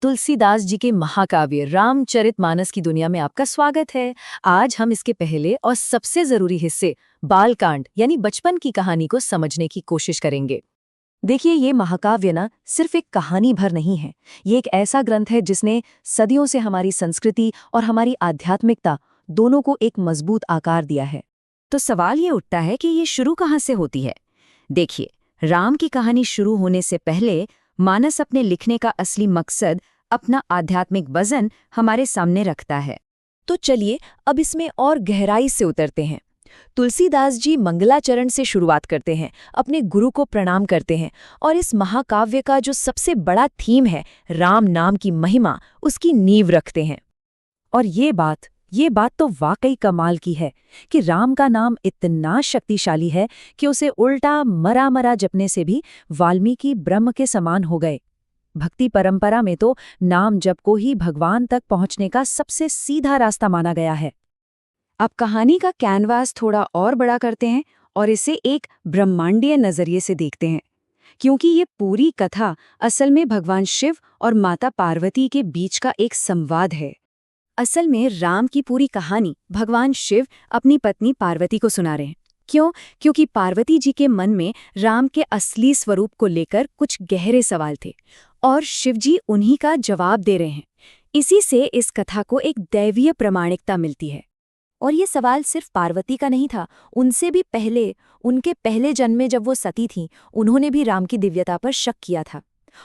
तुलसीदास जी के महाकाव्य रामचरितमानस की दुनिया में आपका स्वागत है। आज हम इसके पहले और सबसे जरूरी हिस्से बालकांड यानी बचपन की कहानी को समझने की कोशिश करेंगे। देखिए, ये महाकाव्य ना सिर्फ एक कहानी भर नहीं है। ये एक ऐसा ग्रंथ है जिसने सदियों से हमारी संस्कृति और हमारी आध्यात्मिकता दोनों को एक मजबूत आकार दिया है। तो सवाल ये उठता है कि ये शुरू कहाँ से होती है। देखिए, राम की कहानी शुरू होने से पहले मानस अपने लिखने का असली मकसद, अपना आध्यात्मिक वजन हमारे सामने रखता है। तो चलिए अब इसमें और गहराई से उतरते हैं। तुलसीदास जी मंगलाचरण से शुरुआत करते हैं, अपने गुरु को प्रणाम करते हैं और इस महाकाव्य का जो सबसे बड़ा थीम है राम नाम की महिमा, उसकी नींव रखते हैं। और ये बात तो वाकई कमाल की है कि राम का नाम इतना शक्तिशाली है कि उसे उल्टा मरा मरा जपने से भी वाल्मीकि ब्रह्म के समान हो गए। भक्ति परंपरा में तो नाम जप को ही भगवान तक पहुंचने का सबसे सीधा रास्ता माना गया है। अब कहानी का कैनवास थोड़ा और बड़ा करते हैं और इसे एक ब्रह्मांडीय नजरिए से देखते हैं, क्योंकि ये पूरी कथा असल में भगवान शिव और माता पार्वती के बीच का एक संवाद है। असल में राम की पूरी कहानी भगवान शिव अपनी पत्नी पार्वती को सुना रहे हैं। क्यों? क्योंकि पार्वती जी के मन में राम के असली स्वरूप को लेकर कुछ गहरे सवाल थे और शिव जी उन्हीं का जवाब दे रहे हैं। इसी से इस कथा को एक दैवीय प्रामाणिकता मिलती है। और ये सवाल सिर्फ पार्वती का नहीं था, उनसे भी पहले, उनके पहले जन्म में जब वो सती थीं, उन्होंने भी राम की दिव्यता पर शक किया था।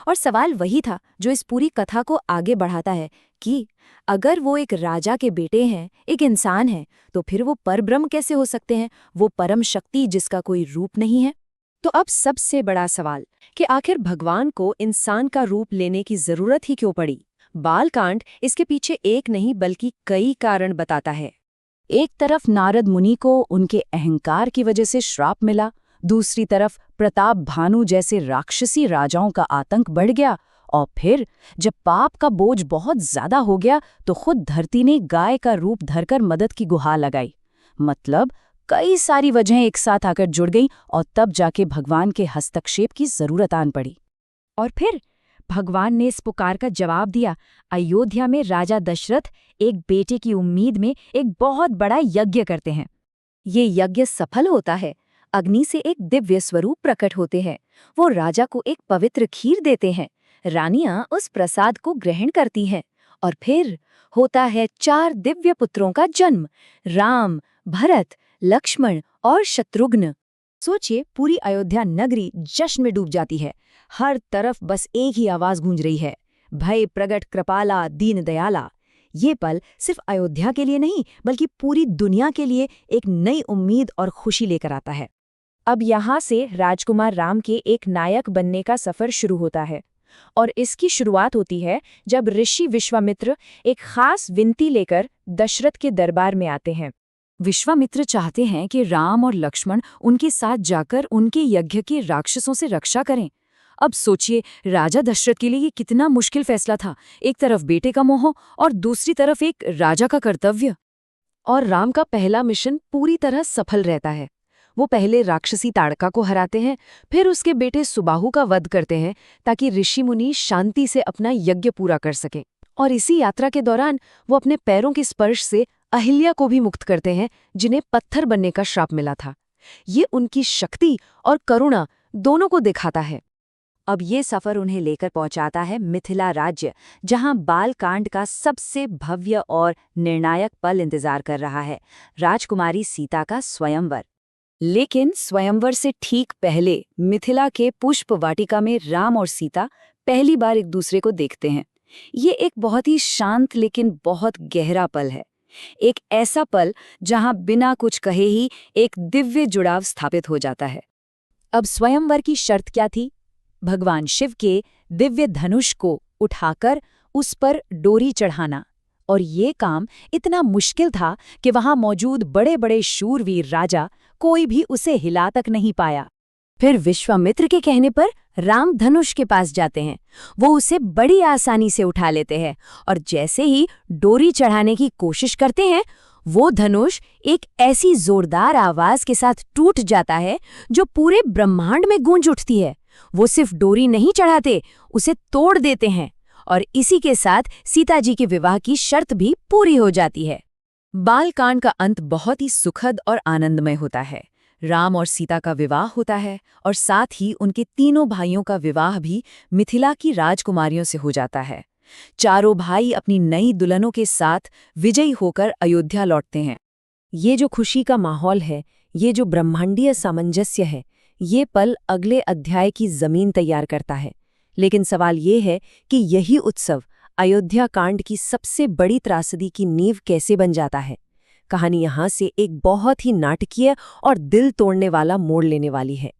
और सवाल वही था जो इस पूरी कथा को आगे बढ़ाता है कि अगर वो एक राजा के बेटे हैं, एक इंसान है, तो फिर वो परब्रह्म कैसे हो सकते हैं, वो परम शक्ति जिसका कोई रूप नहीं है। तो अब सबसे बड़ा सवाल कि आखिर भगवान को इंसान का रूप लेने की जरूरत ही क्यों पड़ी। बालकांड इसके पीछे एक नहीं बल्कि कई कारण बताता है। एक तरफ नारद मुनि को उनके अहंकार की वजह से श्राप मिला, दूसरी तरफ प्रताप भानु जैसे राक्षसी राजाओं का आतंक बढ़ गया, और फिर जब पाप का बोझ बहुत ज्यादा हो गया तो खुद धरती ने गाय का रूप धरकर मदद की गुहार लगाई। मतलब कई सारी वजहें एक साथ आकर जुड़ गईं और तब जाके भगवान के हस्तक्षेप की जरूरत आन पड़ी। और फिर भगवान ने इस पुकार का जवाब दिया। अयोध्या में राजा दशरथ एक बेटे की उम्मीद में एक बहुत बड़ा यज्ञ करते हैं। ये यज्ञ सफल होता है, अग्नि से एक दिव्य स्वरूप प्रकट होते हैं। वो राजा को एक पवित्र खीर देते हैं, रानियां उस प्रसाद को ग्रहण करती हैं और फिर होता है 4 दिव्य पुत्रों का जन्म, राम, भरत, लक्ष्मण और शत्रुघ्न। सोचिए, पूरी अयोध्या नगरी जश्न में डूब जाती है। हर तरफ बस एक ही आवाज गूंज रही है, भय प्रगट कृपाला दीन दयाला। ये पल सिर्फ अयोध्या के लिए नहीं बल्कि पूरी दुनिया के लिए एक नई उम्मीद और खुशी लेकर आता है। अब यहाँ से राजकुमार राम के एक नायक बनने का सफर शुरू होता है और इसकी शुरुआत होती है जब ऋषि विश्वामित्र एक खास विनती लेकर दशरथ के दरबार में आते हैं। विश्वामित्र चाहते हैं कि राम और लक्ष्मण उनके साथ जाकर उनके यज्ञ के राक्षसों से रक्षा करें। अब सोचिए, राजा दशरथ के लिए ये कितना मुश्किल फैसला था। एक तरफ बेटे का मोह और दूसरी तरफ एक राजा का कर्तव्य। और राम का पहला मिशन पूरी तरह सफल रहता है। वो पहले राक्षसी ताड़का को हराते हैं, फिर उसके बेटे सुबाहु का वध करते हैं ताकि ऋषि मुनि शांति से अपना यज्ञ पूरा कर सकें। और इसी यात्रा के दौरान वो अपने पैरों के स्पर्श से अहिल्या को भी मुक्त करते हैं, जिन्हें पत्थर बनने का श्राप मिला था। ये उनकी शक्ति और करुणा दोनों को दिखाता है। अब ये सफर उन्हें लेकर पहुंचाता है मिथिला राज्य, जहां बालकांड का सबसे भव्य और निर्णायक पल इंतजार कर रहा है, राजकुमारी सीता का स्वयंवर। लेकिन स्वयंवर से ठीक पहले मिथिला के पुष्प वाटिका में राम और सीता पहली बार एक दूसरे को देखते हैं। ये एक बहुत ही शांत लेकिन बहुत गहरा पल है। एक ऐसा पल जहां बिना कुछ कहे ही एक दिव्य जुड़ाव स्थापित हो जाता है। अब स्वयंवर की शर्त क्या थी? भगवान शिव के दिव्य धनुष को उठाकर उस पर डोरी चढ़ाना। और ये काम इतना मुश्किल था कि वहां मौजूद बड़े बड़े शूरवीर राजा कोई भी उसे हिला तक नहीं पाया। फिर विश्वामित्र के कहने पर राम धनुष के पास जाते हैं। वो उसे बड़ी आसानी से उठा लेते हैं और जैसे ही डोरी चढ़ाने की कोशिश करते हैं, वो धनुष एक ऐसी जोरदार आवाज के साथ टूट जाता है जो पूरे ब्रह्मांड में गूंज उठती है। वो सिर्फ डोरी नहीं चढ़ाते, उसे तोड़ देते हैं और इसी के साथ सीता जी के विवाह की शर्त भी पूरी हो जाती है। बालकांड का अंत बहुत ही सुखद और आनंदमय होता है। राम और सीता का विवाह होता है और साथ ही उनके तीनों भाइयों का विवाह भी मिथिला की राजकुमारियों से हो जाता है। चारों भाई अपनी नई दुल्हनों के साथ विजयी होकर अयोध्या लौटते हैं। ये जो खुशी का माहौल है, ये जो ब्रह्मांडीय सामंजस्य है, ये पल अगले अध्याय की जमीन तैयार करता है। लेकिन सवाल ये है कि यही उत्सव अयोध्या कांड की सबसे बड़ी त्रासदी की नींव कैसे बन जाता है। कहानी यहाँ से एक बहुत ही नाटकीय और दिल तोड़ने वाला मोड़ लेने वाली है।